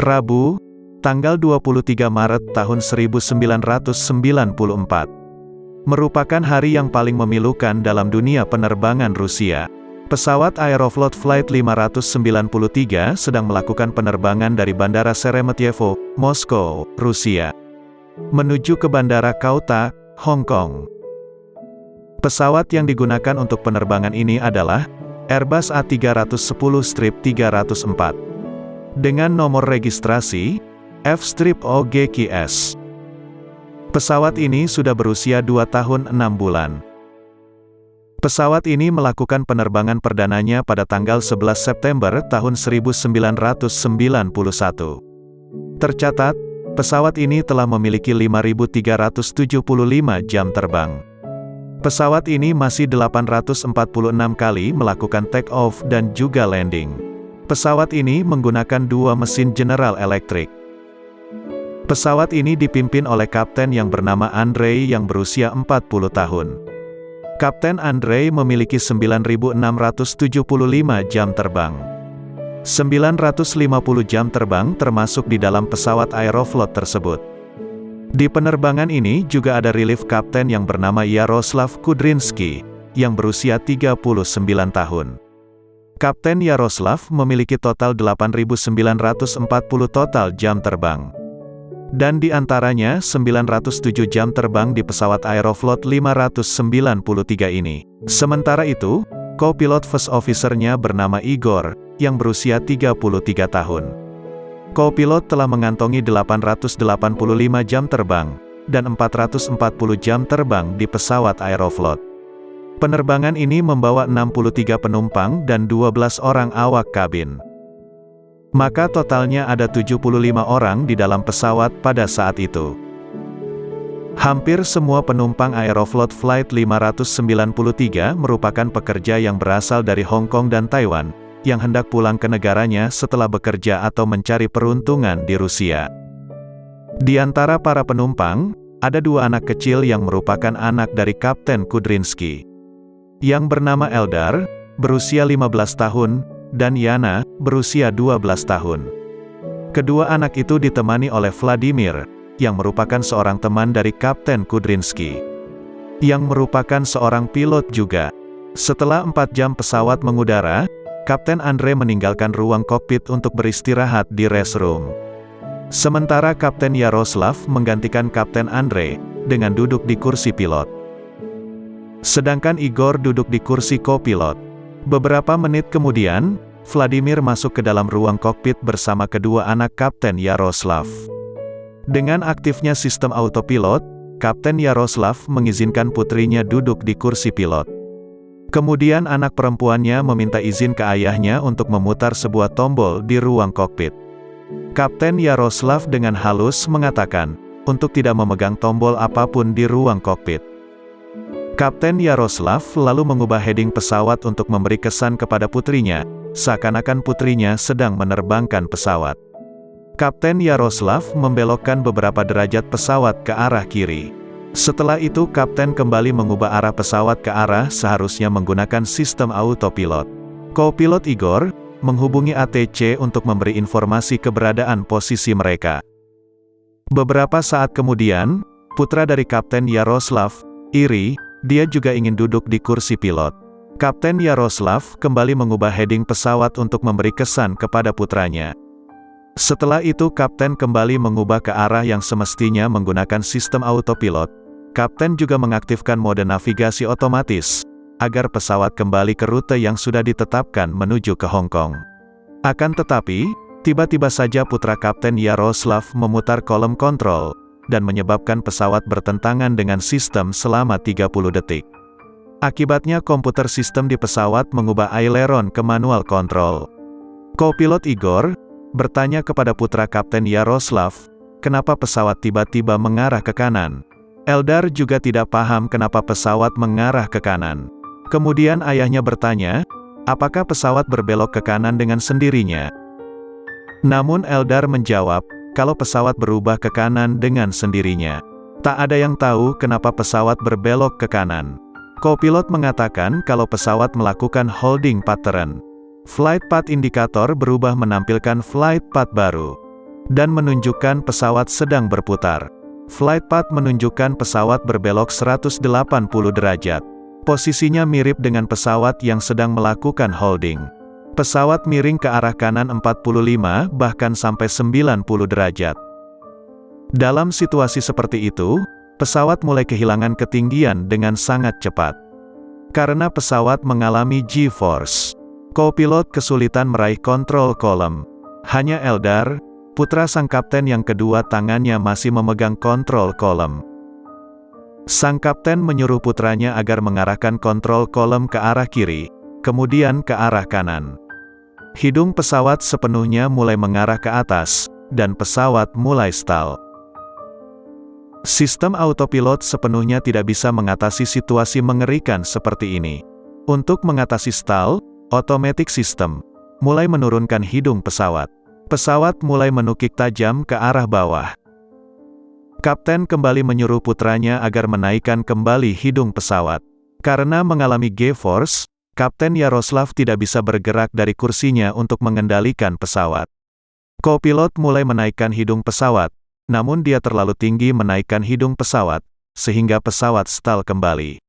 Rabu, tanggal 23 Maret tahun 1994. Merupakan hari yang paling memilukan dalam dunia penerbangan Rusia. Pesawat Aeroflot Flight 593 sedang melakukan penerbangan dari Bandara Sheremetyevo, Moskow, Rusia, menuju ke Bandara Kauta, Hong Kong. Pesawat yang digunakan untuk penerbangan ini adalah Airbus A310-304 dengan nomor registrasi F-OGQS. Pesawat ini sudah berusia 2 tahun 6 bulan. Pesawat ini melakukan penerbangan perdananya pada tanggal 11 September tahun 1991. Tercatat, pesawat ini telah memiliki 5.375 jam terbang. Pesawat ini masih 846 kali melakukan take off dan juga landing. Pesawat ini menggunakan 2 mesin General Electric. Pesawat ini dipimpin oleh kapten yang bernama Andrei yang berusia 40 tahun. Kapten Andrei memiliki 9.675 jam terbang. 950 jam terbang termasuk di dalam pesawat Aeroflot tersebut. Di penerbangan ini juga ada relief kapten yang bernama Yaroslav Kudrinsky, yang berusia 39 tahun. Kapten Yaroslav memiliki total 8.940 total jam terbang. Dan di antaranya 907 jam terbang di pesawat Aeroflot 593 ini. Sementara itu, co-pilot first officer-nya bernama Igor, yang berusia 33 tahun. Co-pilot telah mengantongi 885 jam terbang, dan 440 jam terbang di pesawat Aeroflot. Penerbangan ini membawa 63 penumpang dan 12 orang awak kabin. Maka totalnya ada 75 orang di dalam pesawat pada saat itu. Hampir semua penumpang Aeroflot Flight 593 merupakan pekerja yang berasal dari Hong Kong dan Taiwan, yang hendak pulang ke negaranya setelah bekerja atau mencari peruntungan di Rusia. Di antara para penumpang, ada 2 anak kecil yang merupakan anak dari Kapten Kudrinsky, yang bernama Eldar, berusia 15 tahun, dan Yana, berusia 12 tahun. Kedua anak itu ditemani oleh Vladimir, yang merupakan seorang teman dari Kapten Kudrinsky, yang merupakan seorang pilot juga. Setelah 4 jam pesawat mengudara, Kapten Andrei meninggalkan ruang kokpit untuk beristirahat di restroom. Sementara Kapten Yaroslav menggantikan Kapten Andrei, dengan duduk di kursi pilot. Sedangkan Igor duduk di kursi co-pilot. Beberapa menit kemudian, Vladimir masuk ke dalam ruang kokpit bersama kedua anak Kapten Yaroslav. Dengan aktifnya sistem autopilot, Kapten Yaroslav mengizinkan putrinya duduk di kursi pilot. Kemudian anak perempuannya meminta izin ke ayahnya untuk memutar sebuah tombol di ruang kokpit. Kapten Yaroslav dengan halus mengatakan, untuk tidak memegang tombol apapun di ruang kokpit. Kapten Yaroslav lalu mengubah heading pesawat untuk memberi kesan kepada putrinya, seakan-akan putrinya sedang menerbangkan pesawat. Kapten Yaroslav membelokkan beberapa derajat pesawat ke arah kiri. Setelah itu kapten kembali mengubah arah pesawat ke arah seharusnya menggunakan sistem autopilot. Co-pilot Igor menghubungi ATC untuk memberi informasi keberadaan posisi mereka. Beberapa saat kemudian, putra dari Kapten Yaroslav, Iri, dia juga ingin duduk di kursi pilot. Kapten Yaroslav kembali mengubah heading pesawat untuk memberi kesan kepada putranya. Setelah itu kapten kembali mengubah ke arah yang semestinya menggunakan sistem autopilot. Kapten juga mengaktifkan mode navigasi otomatis, agar pesawat kembali ke rute yang sudah ditetapkan menuju ke Hong Kong. Akan tetapi, tiba-tiba saja putra Kapten Yaroslav memutar kolom kontrol, dan menyebabkan pesawat bertentangan dengan sistem selama 30 detik. Akibatnya komputer sistem di pesawat mengubah aileron ke manual control. Co-pilot Igor bertanya kepada putra Kapten Yaroslav, kenapa pesawat tiba-tiba mengarah ke kanan. Eldar juga tidak paham kenapa pesawat mengarah ke kanan. Kemudian ayahnya bertanya, apakah pesawat berbelok ke kanan dengan sendirinya? Namun Eldar menjawab, kalau pesawat berubah ke kanan dengan sendirinya. Tak ada yang tahu kenapa pesawat berbelok ke kanan. Co-pilot mengatakan kalau pesawat melakukan holding pattern. Flight path indicator berubah menampilkan flight path baru. dan menunjukkan pesawat sedang berputar. Flight path menunjukkan pesawat berbelok 180 derajat. Posisinya mirip dengan pesawat yang sedang melakukan holding. Pesawat miring ke arah kanan 45 bahkan sampai 90 derajat. Dalam situasi seperti itu, pesawat mulai kehilangan ketinggian dengan sangat cepat. Karena pesawat mengalami G-force, co-pilot kesulitan meraih kontrol kolom. Hanya Eldar, putra sang kapten yang kedua tangannya masih memegang kontrol kolom. Sang kapten menyuruh putranya agar mengarahkan kontrol kolom ke arah kiri, kemudian ke arah kanan. Hidung pesawat sepenuhnya mulai mengarah ke atas, dan pesawat mulai stall. Sistem autopilot sepenuhnya tidak bisa mengatasi situasi mengerikan seperti ini. Untuk mengatasi stall, automatic system mulai menurunkan hidung pesawat. Pesawat mulai menukik tajam ke arah bawah. Kapten kembali menyuruh putranya agar menaikkan kembali hidung pesawat. Karena mengalami G-force, Kapten Yaroslav tidak bisa bergerak dari kursinya untuk mengendalikan pesawat. Co-pilot mulai menaikkan hidung pesawat, namun dia terlalu tinggi menaikkan hidung pesawat, sehingga pesawat stall kembali.